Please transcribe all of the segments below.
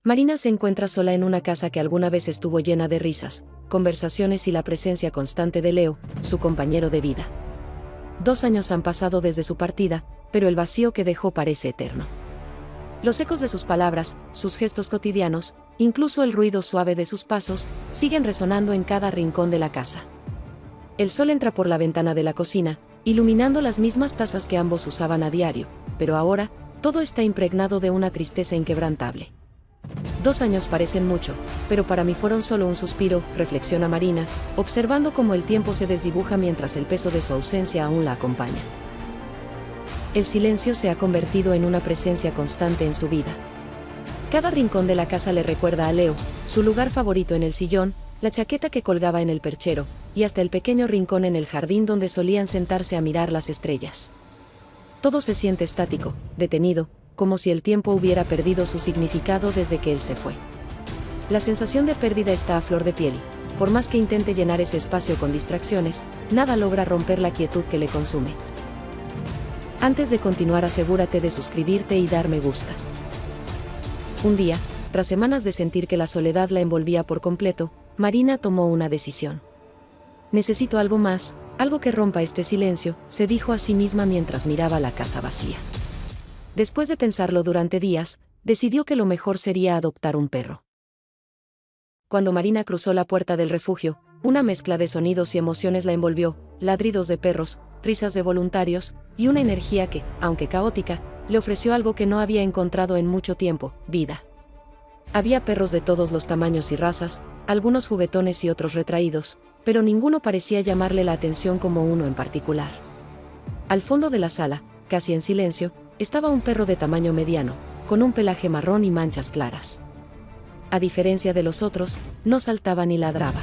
Marina se encuentra sola en una casa que alguna vez estuvo llena de risas, conversaciones y la presencia constante de Leo, su compañero de vida. 2 años han pasado desde su partida, pero el vacío que dejó parece eterno. Los ecos de sus palabras, sus gestos cotidianos, incluso el ruido suave de sus pasos, siguen resonando en cada rincón de la casa. El sol entra por la ventana de la cocina, iluminando las mismas tazas que ambos usaban a diario, pero ahora, todo está impregnado de una tristeza inquebrantable. 2 años parecen mucho, pero para mí fueron solo un suspiro, reflexiona Marina, observando cómo el tiempo se desdibuja mientras el peso de su ausencia aún la acompaña. El silencio se ha convertido en una presencia constante en su vida. Cada rincón de la casa le recuerda a Leo, su lugar favorito en el sillón, la chaqueta que colgaba en el perchero, y hasta el pequeño rincón en el jardín donde solían sentarse a mirar las estrellas. Todo se siente estático, detenido, como si el tiempo hubiera perdido su significado desde que él se fue. La sensación de pérdida está a flor de piel y, por más que intente llenar ese espacio con distracciones, nada logra romper la quietud que le consume. Antes de continuar, asegúrate de suscribirte y dar me gusta. Un día, tras semanas de sentir que la soledad la envolvía por completo, Marina tomó una decisión. Necesito algo más, algo que rompa este silencio, se dijo a sí misma mientras miraba la casa vacía. Después de pensarlo durante días, decidió que lo mejor sería adoptar un perro. Cuando Marina cruzó la puerta del refugio, una mezcla de sonidos y emociones la envolvió, ladridos de perros, risas de voluntarios, y una energía que, aunque caótica, le ofreció algo que no había encontrado en mucho tiempo: vida. Había perros de todos los tamaños y razas, algunos juguetones y otros retraídos, pero ninguno parecía llamarle la atención como uno en particular. Al fondo de la sala, casi en silencio, estaba un perro de tamaño mediano, con un pelaje marrón y manchas claras. A diferencia de los otros, no saltaba ni ladraba.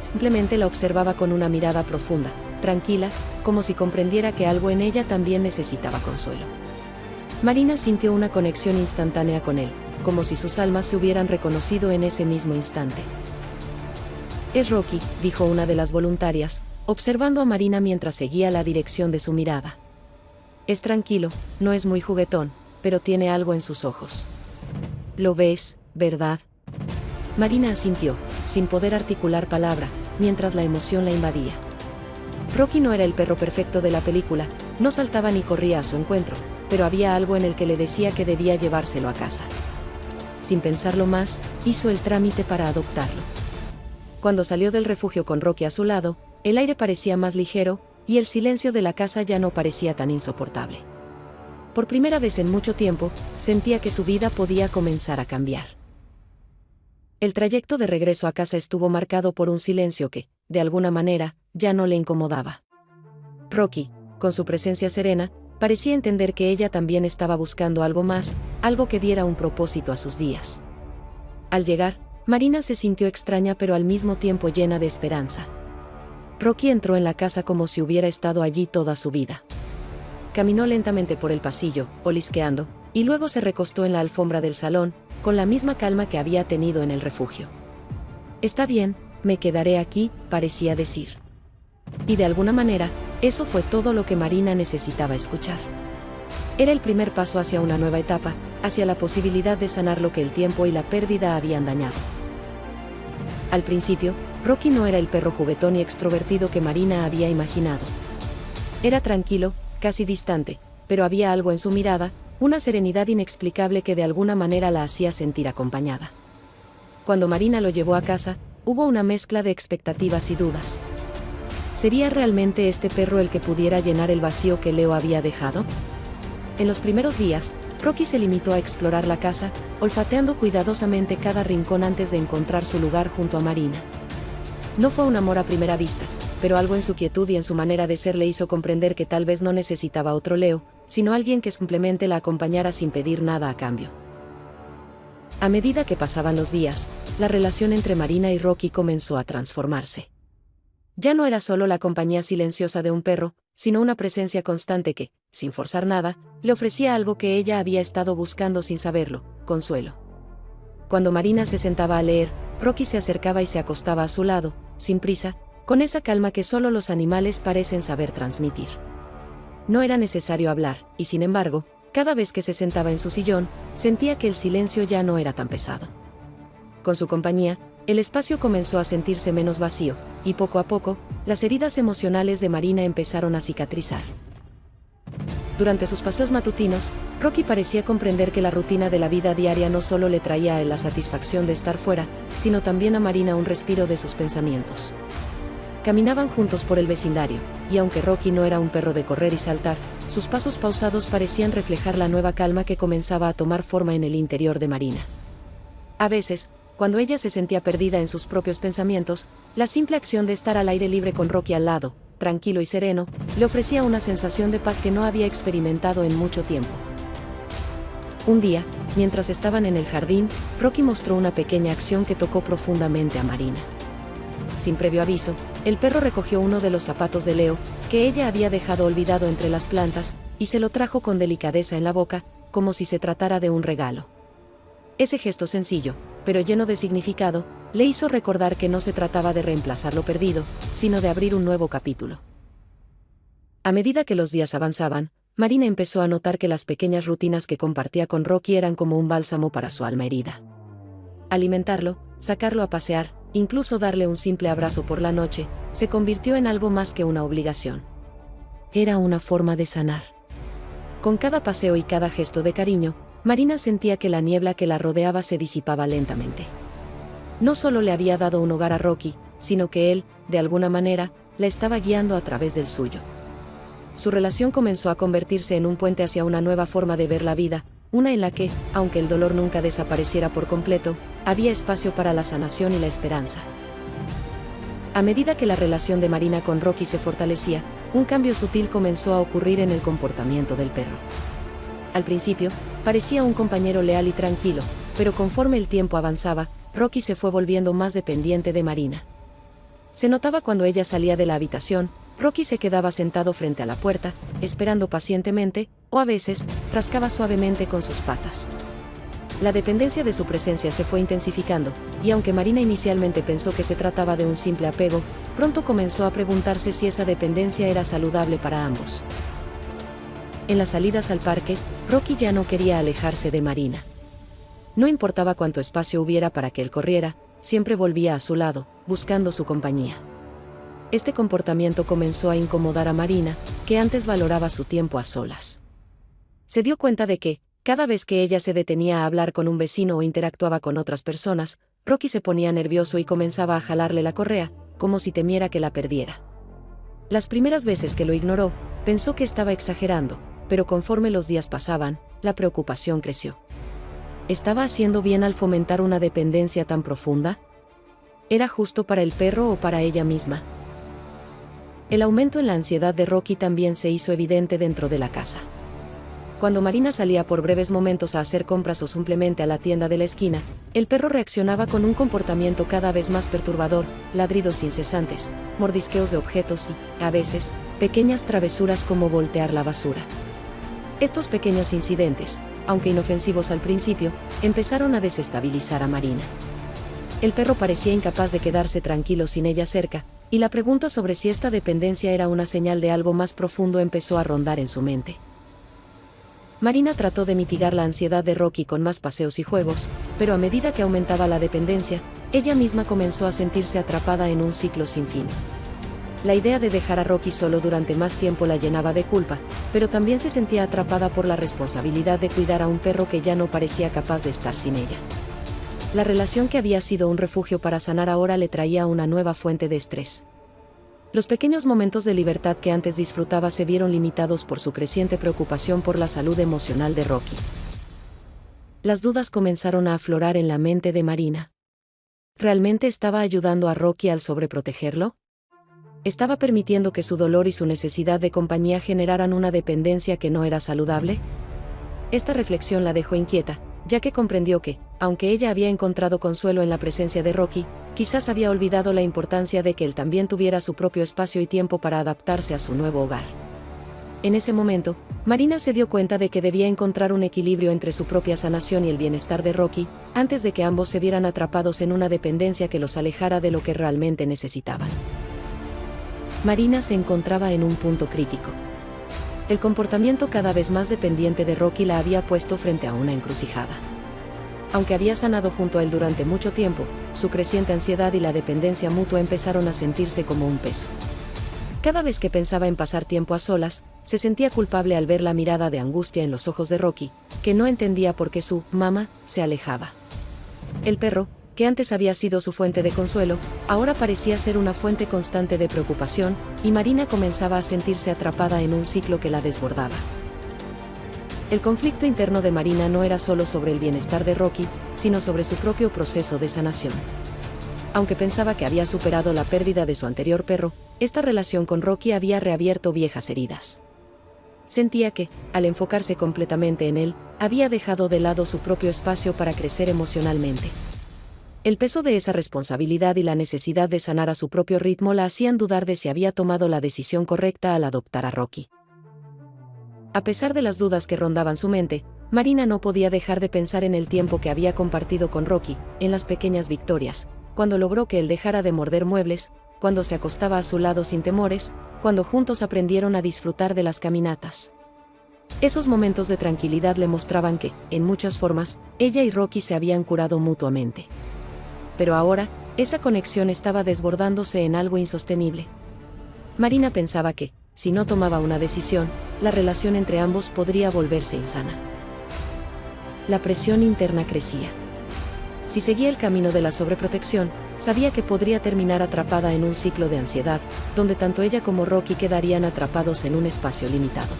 Simplemente la observaba con una mirada profunda, tranquila, como si comprendiera que algo en ella también necesitaba consuelo. Marina sintió una conexión instantánea con él, como si sus almas se hubieran reconocido en ese mismo instante. «Es Rocky», dijo una de las voluntarias, observando a Marina mientras seguía la dirección de su mirada. «Es tranquilo, no es muy juguetón, pero tiene algo en sus ojos. ¿Lo ves, verdad?» Marina asintió, sin poder articular palabra, mientras la emoción la invadía. Rocky no era el perro perfecto de la película, no saltaba ni corría a su encuentro, pero había algo en el que le decía que debía llevárselo a casa. Sin pensarlo más, hizo el trámite para adoptarlo. Cuando salió del refugio con Rocky a su lado, el aire parecía más ligero, y el silencio de la casa ya no parecía tan insoportable. Por primera vez en mucho tiempo, sentía que su vida podía comenzar a cambiar. El trayecto de regreso a casa estuvo marcado por un silencio que, de alguna manera, ya no le incomodaba. Rocky, con su presencia serena, parecía entender que ella también estaba buscando algo más, algo que diera un propósito a sus días. Al llegar, Marina se sintió extraña pero al mismo tiempo llena de esperanza. Rocky entró en la casa como si hubiera estado allí toda su vida. Caminó lentamente por el pasillo, olisqueando, y luego se recostó en la alfombra del salón, con la misma calma que había tenido en el refugio. «Está bien, me quedaré aquí», parecía decir. Y de alguna manera, eso fue todo lo que Marina necesitaba escuchar. Era el primer paso hacia una nueva etapa, hacia la posibilidad de sanar lo que el tiempo y la pérdida habían dañado. Al principio, Rocky no era el perro juguetón y extrovertido que Marina había imaginado. Era tranquilo, casi distante, pero había algo en su mirada, una serenidad inexplicable que de alguna manera la hacía sentir acompañada. Cuando Marina lo llevó a casa, hubo una mezcla de expectativas y dudas. ¿Sería realmente este perro el que pudiera llenar el vacío que Leo había dejado? En los primeros días, Rocky se limitó a explorar la casa, olfateando cuidadosamente cada rincón antes de encontrar su lugar junto a Marina. No fue un amor a primera vista, pero algo en su quietud y en su manera de ser le hizo comprender que tal vez no necesitaba otro Leo, sino alguien que simplemente la acompañara sin pedir nada a cambio. A medida que pasaban los días, la relación entre Marina y Rocky comenzó a transformarse. Ya no era solo la compañía silenciosa de un perro, sino una presencia constante que, sin forzar nada, le ofrecía algo que ella había estado buscando sin saberlo: consuelo. Cuando Marina se sentaba a leer, Rocky se acercaba y se acostaba a su lado, sin prisa, con esa calma que solo los animales parecen saber transmitir. No era necesario hablar, y sin embargo, cada vez que se sentaba en su sillón, sentía que el silencio ya no era tan pesado. Con su compañía, el espacio comenzó a sentirse menos vacío, y poco a poco, las heridas emocionales de Marina empezaron a cicatrizar. Durante sus paseos matutinos, Rocky parecía comprender que la rutina de la vida diaria no solo le traía a él la satisfacción de estar fuera, sino también a Marina un respiro de sus pensamientos. Caminaban juntos por el vecindario, y aunque Rocky no era un perro de correr y saltar, sus pasos pausados parecían reflejar la nueva calma que comenzaba a tomar forma en el interior de Marina. A veces, cuando ella se sentía perdida en sus propios pensamientos, la simple acción de estar al aire libre con Rocky al lado, tranquilo y sereno, le ofrecía una sensación de paz que no había experimentado en mucho tiempo. Un día, mientras estaban en el jardín, Rocky mostró una pequeña acción que tocó profundamente a Marina. Sin previo aviso, el perro recogió uno de los zapatos de Leo, que ella había dejado olvidado entre las plantas, y se lo trajo con delicadeza en la boca, como si se tratara de un regalo. Ese gesto sencillo, pero lleno de significado, le hizo recordar que no se trataba de reemplazar lo perdido, sino de abrir un nuevo capítulo. A medida que los días avanzaban, Marina empezó a notar que las pequeñas rutinas que compartía con Rocky eran como un bálsamo para su alma herida. Alimentarlo, sacarlo a pasear, incluso darle un simple abrazo por la noche, se convirtió en algo más que una obligación. Era una forma de sanar. Con cada paseo y cada gesto de cariño, Marina sentía que la niebla que la rodeaba se disipaba lentamente. No solo le había dado un hogar a Rocky, sino que él, de alguna manera, la estaba guiando a través del suyo. Su relación comenzó a convertirse en un puente hacia una nueva forma de ver la vida, una en la que, aunque el dolor nunca desapareciera por completo, había espacio para la sanación y la esperanza. A medida que la relación de Marina con Rocky se fortalecía, un cambio sutil comenzó a ocurrir en el comportamiento del perro. Al principio, parecía un compañero leal y tranquilo, pero conforme el tiempo avanzaba, Rocky se fue volviendo más dependiente de Marina. Se notaba cuando ella salía de la habitación, Rocky se quedaba sentado frente a la puerta, esperando pacientemente, o a veces, rascaba suavemente con sus patas. La dependencia de su presencia se fue intensificando, y aunque Marina inicialmente pensó que se trataba de un simple apego, pronto comenzó a preguntarse si esa dependencia era saludable para ambos. En las salidas al parque, Rocky ya no quería alejarse de Marina. No importaba cuánto espacio hubiera para que él corriera, siempre volvía a su lado, buscando su compañía. Este comportamiento comenzó a incomodar a Marina, que antes valoraba su tiempo a solas. Se dio cuenta de que, cada vez que ella se detenía a hablar con un vecino o interactuaba con otras personas, Rocky se ponía nervioso y comenzaba a jalarle la correa, como si temiera que la perdiera. Las primeras veces que lo ignoró, pensó que estaba exagerando, pero conforme los días pasaban, la preocupación creció. ¿Estaba haciendo bien al fomentar una dependencia tan profunda? ¿Era justo para el perro o para ella misma? El aumento en la ansiedad de Rocky también se hizo evidente dentro de la casa. Cuando Marina salía por breves momentos a hacer compras o simplemente a la tienda de la esquina, el perro reaccionaba con un comportamiento cada vez más perturbador, ladridos incesantes, mordisqueos de objetos y, a veces, pequeñas travesuras como voltear la basura. Estos pequeños incidentes, aunque inofensivos al principio, empezaron a desestabilizar a Marina. El perro parecía incapaz de quedarse tranquilo sin ella cerca, y la pregunta sobre si esta dependencia era una señal de algo más profundo empezó a rondar en su mente. Marina trató de mitigar la ansiedad de Rocky con más paseos y juegos, pero a medida que aumentaba la dependencia, ella misma comenzó a sentirse atrapada en un ciclo sin fin. La idea de dejar a Rocky solo durante más tiempo la llenaba de culpa, pero también se sentía atrapada por la responsabilidad de cuidar a un perro que ya no parecía capaz de estar sin ella. La relación que había sido un refugio para sanar ahora le traía una nueva fuente de estrés. Los pequeños momentos de libertad que antes disfrutaba se vieron limitados por su creciente preocupación por la salud emocional de Rocky. Las dudas comenzaron a aflorar en la mente de Marina. ¿Realmente estaba ayudando a Rocky al sobreprotegerlo? ¿Estaba permitiendo que su dolor y su necesidad de compañía generaran una dependencia que no era saludable? Esta reflexión la dejó inquieta, ya que comprendió que, aunque ella había encontrado consuelo en la presencia de Rocky, quizás había olvidado la importancia de que él también tuviera su propio espacio y tiempo para adaptarse a su nuevo hogar. En ese momento, Marina se dio cuenta de que debía encontrar un equilibrio entre su propia sanación y el bienestar de Rocky, antes de que ambos se vieran atrapados en una dependencia que los alejara de lo que realmente necesitaban. Marina se encontraba en un punto crítico. El comportamiento cada vez más dependiente de Rocky la había puesto frente a una encrucijada. Aunque había sanado junto a él durante mucho tiempo, su creciente ansiedad y la dependencia mutua empezaron a sentirse como un peso. Cada vez que pensaba en pasar tiempo a solas, se sentía culpable al ver la mirada de angustia en los ojos de Rocky, que no entendía por qué su mamá se alejaba. El perro, que antes había sido su fuente de consuelo, ahora parecía ser una fuente constante de preocupación, y Marina comenzaba a sentirse atrapada en un ciclo que la desbordaba. El conflicto interno de Marina no era solo sobre el bienestar de Rocky, sino sobre su propio proceso de sanación. Aunque pensaba que había superado la pérdida de su anterior perro, esta relación con Rocky había reabierto viejas heridas. Sentía que, al enfocarse completamente en él, había dejado de lado su propio espacio para crecer emocionalmente. El peso de esa responsabilidad y la necesidad de sanar a su propio ritmo la hacían dudar de si había tomado la decisión correcta al adoptar a Rocky. A pesar de las dudas que rondaban su mente, Marina no podía dejar de pensar en el tiempo que había compartido con Rocky, en las pequeñas victorias, cuando logró que él dejara de morder muebles, cuando se acostaba a su lado sin temores, cuando juntos aprendieron a disfrutar de las caminatas. Esos momentos de tranquilidad le mostraban que, en muchas formas, ella y Rocky se habían curado mutuamente. Pero ahora, esa conexión estaba desbordándose en algo insostenible. Marina pensaba que, si no tomaba una decisión, la relación entre ambos podría volverse insana. La presión interna crecía. Si seguía el camino de la sobreprotección, sabía que podría terminar atrapada en un ciclo de ansiedad, donde tanto ella como Rocky quedarían atrapados en un espacio limitado.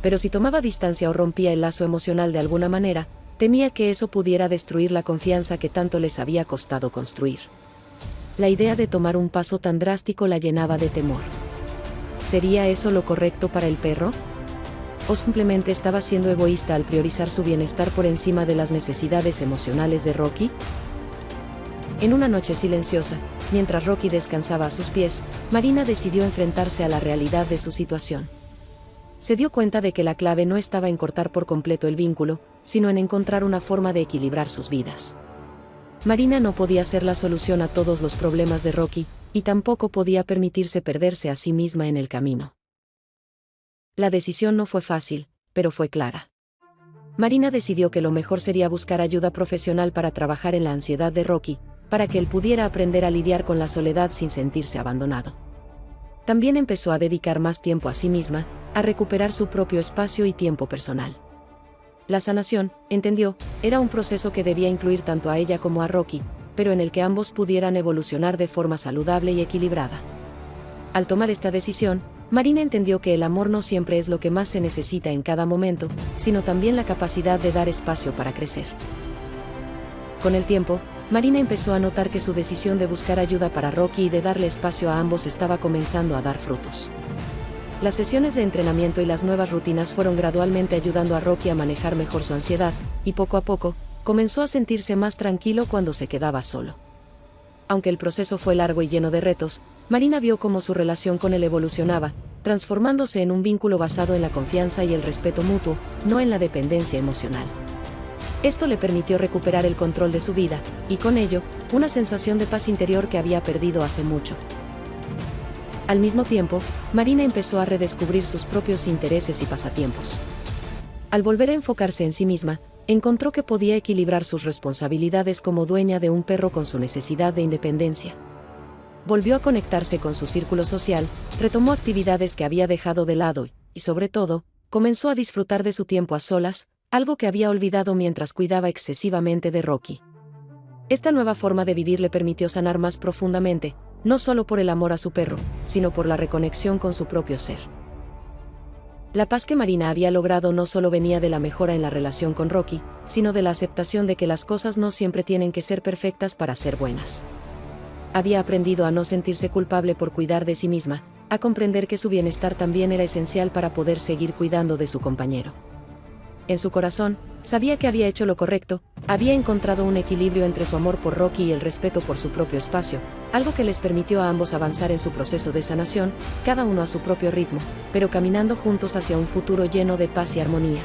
Pero si tomaba distancia o rompía el lazo emocional de alguna manera, temía que eso pudiera destruir la confianza que tanto les había costado construir. La idea de tomar un paso tan drástico la llenaba de temor. ¿Sería eso lo correcto para el perro? ¿O simplemente estaba siendo egoísta al priorizar su bienestar por encima de las necesidades emocionales de Rocky? En una noche silenciosa, mientras Rocky descansaba a sus pies, Marina decidió enfrentarse a la realidad de su situación. Se dio cuenta de que la clave no estaba en cortar por completo el vínculo, sino en encontrar una forma de equilibrar sus vidas. Marina no podía ser la solución a todos los problemas de Rocky, y tampoco podía permitirse perderse a sí misma en el camino. La decisión no fue fácil, pero fue clara. Marina decidió que lo mejor sería buscar ayuda profesional para trabajar en la ansiedad de Rocky, para que él pudiera aprender a lidiar con la soledad sin sentirse abandonado. También empezó a dedicar más tiempo a sí misma, a recuperar su propio espacio y tiempo personal. La sanación, entendió, era un proceso que debía incluir tanto a ella como a Rocky, pero en el que ambos pudieran evolucionar de forma saludable y equilibrada. Al tomar esta decisión, Marina entendió que el amor no siempre es lo que más se necesita en cada momento, sino también la capacidad de dar espacio para crecer. Con el tiempo, Marina empezó a notar que su decisión de buscar ayuda para Rocky y de darle espacio a ambos estaba comenzando a dar frutos. Las sesiones de entrenamiento y las nuevas rutinas fueron gradualmente ayudando a Rocky a manejar mejor su ansiedad, y poco a poco, comenzó a sentirse más tranquilo cuando se quedaba solo. Aunque el proceso fue largo y lleno de retos, Marina vio cómo su relación con él evolucionaba, transformándose en un vínculo basado en la confianza y el respeto mutuo, no en la dependencia emocional. Esto le permitió recuperar el control de su vida, y con ello, una sensación de paz interior que había perdido hace mucho. Al mismo tiempo, Marina empezó a redescubrir sus propios intereses y pasatiempos. Al volver a enfocarse en sí misma, encontró que podía equilibrar sus responsabilidades como dueña de un perro con su necesidad de independencia. Volvió a conectarse con su círculo social, retomó actividades que había dejado de lado y, sobre todo, comenzó a disfrutar de su tiempo a solas, algo que había olvidado mientras cuidaba excesivamente de Rocky. Esta nueva forma de vivir le permitió sanar más profundamente, no solo por el amor a su perro, sino por la reconexión con su propio ser. La paz que Marina había logrado no solo venía de la mejora en la relación con Rocky, sino de la aceptación de que las cosas no siempre tienen que ser perfectas para ser buenas. Había aprendido a no sentirse culpable por cuidar de sí misma, a comprender que su bienestar también era esencial para poder seguir cuidando de su compañero. En su corazón, sabía que había hecho lo correcto, había encontrado un equilibrio entre su amor por Rocky y el respeto por su propio espacio, algo que les permitió a ambos avanzar en su proceso de sanación, cada uno a su propio ritmo, pero caminando juntos hacia un futuro lleno de paz y armonía.